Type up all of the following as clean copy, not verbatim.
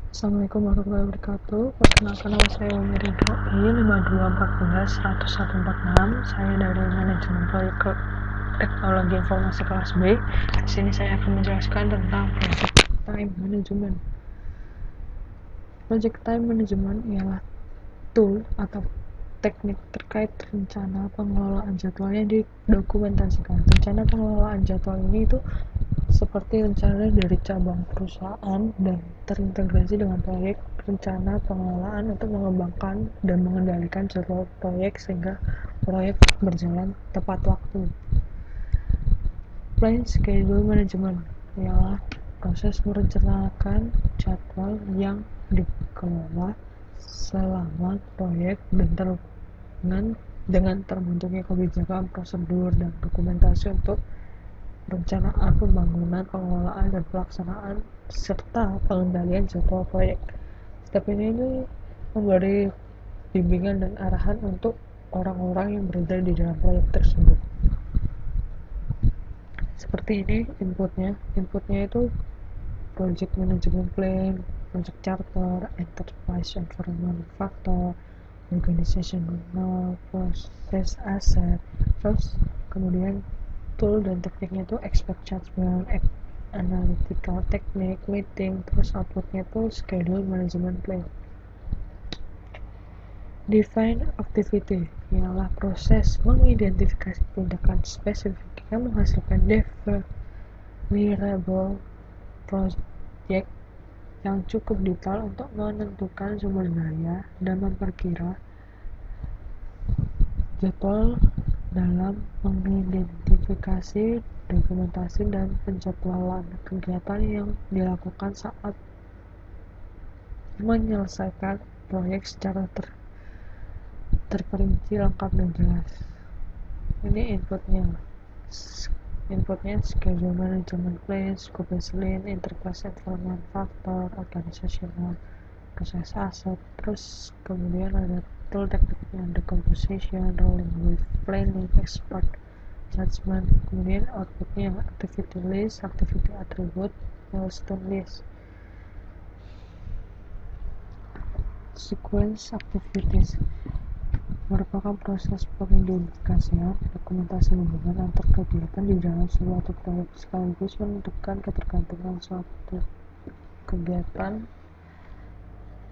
Assalamualaikum warahmatullahi wabarakatuh. Perkenalkan, nama saya Umi Ridho I 5214146. Saya dari Manajemen Proyek Teknologi Informasi kelas B. Di sini saya akan menjelaskan tentang Project Time Management. Project Time Management ialah tool atau teknik terkait rencana pengelolaan jadwal yang didokumentasikan. Rencana pengelolaan jadwal ini itu seperti rencana dari cabang perusahaan dan terintegrasi dengan proyek rencana pengelolaan untuk mengembangkan dan mengendalikan jadwal proyek sehingga proyek berjalan tepat waktu. Plan Schedule Management ialah proses merencanakan jadwal yang dikelola selama proyek dan dengan terbentuknya kebijakan, prosedur, dan dokumentasi untuk perencanaan pembangunan, pengelolaan, dan pelaksanaan serta pengendalian jadwal proyek. Step ini memberi bimbingan dan arahan untuk orang-orang yang berada di dalam proyek tersebut. Seperti ini inputnya itu project management plan, project charter, enterprise environment factor, organizational process asset, terus kemudian tool dan tekniknya itu expert judgment, analytical technique, meeting, terus outputnya itu schedule management plan. Define activity ialah proses mengidentifikasi tindakan spesifik yang menghasilkan definable project yang cukup detail untuk menentukan sumber daya dan memperkira jadwal dalam mengidentifikasi dokumentasi dan penjadwalan kegiatan yang dilakukan saat menyelesaikan proyek secara terperinci, lengkap, dan jelas. Ini inputnya schedule management plan, scope baseline, enterprise environment factor, organizational process asset, terus kemudian ada tool tekniknya, decomposition, rolling with planning, expert judgment, kemudian outputnya activity list, activity attribute, milestone list. Sequence activities merupakan proses pengidentifikasian dokumentasi hubungan antar kegiatan di dalam suatu proyek sekaligus menentukan ketergantungan suatu kegiatan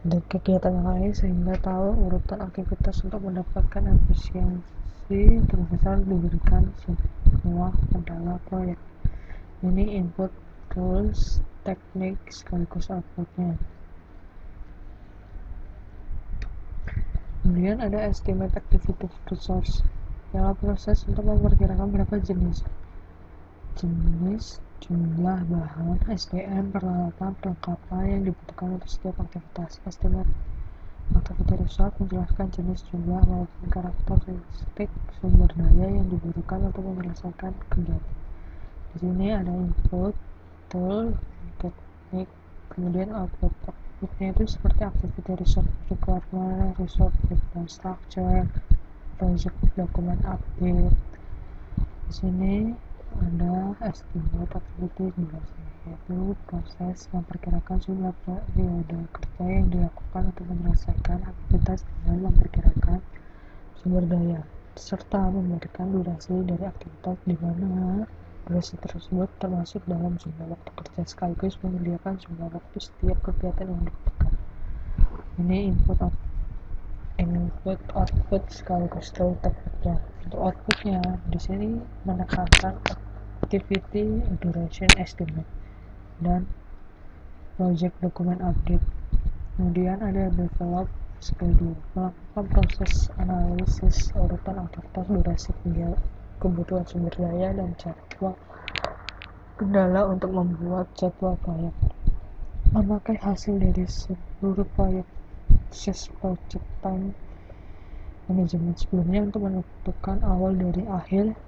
dan kegiatan yang lain sehingga tahu urutan aktivitas untuk mendapatkan efisiensi terbesar diberikan sebuah kendala proyek. Ini input, tools, teknik, sekaligus outputnya. Kemudian ada estimate activity resource, ialah proses untuk memperkirakan berapa jenis, jumlah bahan, SDM, peralatan, perlengkapan yang dibutuhkan untuk setiap aktivitas. Estimate activity resource menjelaskan jenis, jumlah, maupun karakteristik sumber daya yang dibutuhkan untuk menyelesaikan kegiatan. Di sini ada input, tool, teknik, kemudian output. Outputnya itu seperti activity resource requirement, resource breakdown structure, project document update. Di sini ada estimate activity durasi, yaitu proses memperkirakan jumlah periode kerja yang dilakukan untuk menyelesaikan aktivitas dengan memperkirakan sumber daya serta memberikan durasi dari aktivitas di mana durasi tersebut termasuk dalam jumlah waktu kerja sekaligus menyediakan jumlah waktu setiap kegiatan yang dibutuhkan. Ini input, output sekaligus tool tekniknya. Untuk outputnya di sini menekankan activity duration estimate dan project document update. Kemudian ada develop schedule, melakukan proses analisis urutan aktivitas, durasi, kebutuhan sumber daya, dan jadwal kendala untuk membuat jadwal proyek. Memakai hasil dari seluruh proyek project time management sebelumnya untuk menentukan awal dari akhir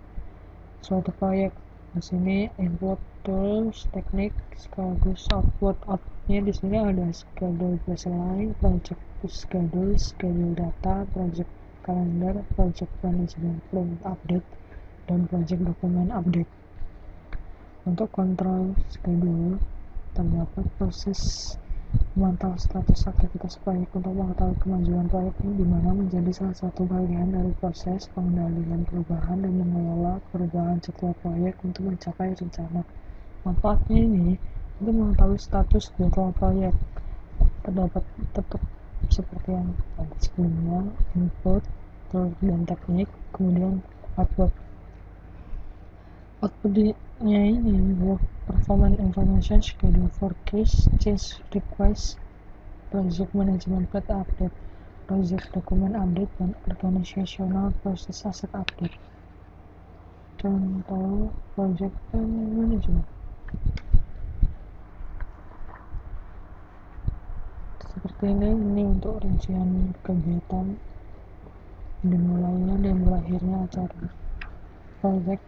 suatu proyek. Di sini input, tools, teknik, sekaligus outputnya di sini ada schedule baseline, project schedule, schedule data, project calendar, project management plan update, dan project document update. Untuk kontrol schedule terdapat proses memantau status aktivitas proyek untuk mengetahui kemajuan proyek ini, di mana menjadi salah satu bagian dari proses pengendalian perubahan dan mengelola perubahan setelah proyek untuk mencapai rencana. Manfaatnya ini untuk mengetahui status global proyek terdapat tetap seperti yang tadi sebelumnya, input dan teknik, kemudian output. Outputnya ini work performance information, schedule forecast, change request, project management plan update, project document update, dan organizational process asset update. Contoh project management seperti ini untuk rincian kegiatan dimulainya dan berakhirnya acara project.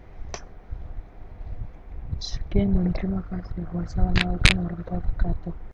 Sekian dan terima kasih. Wassalamualaikum warahmatullahi wabarakatuh.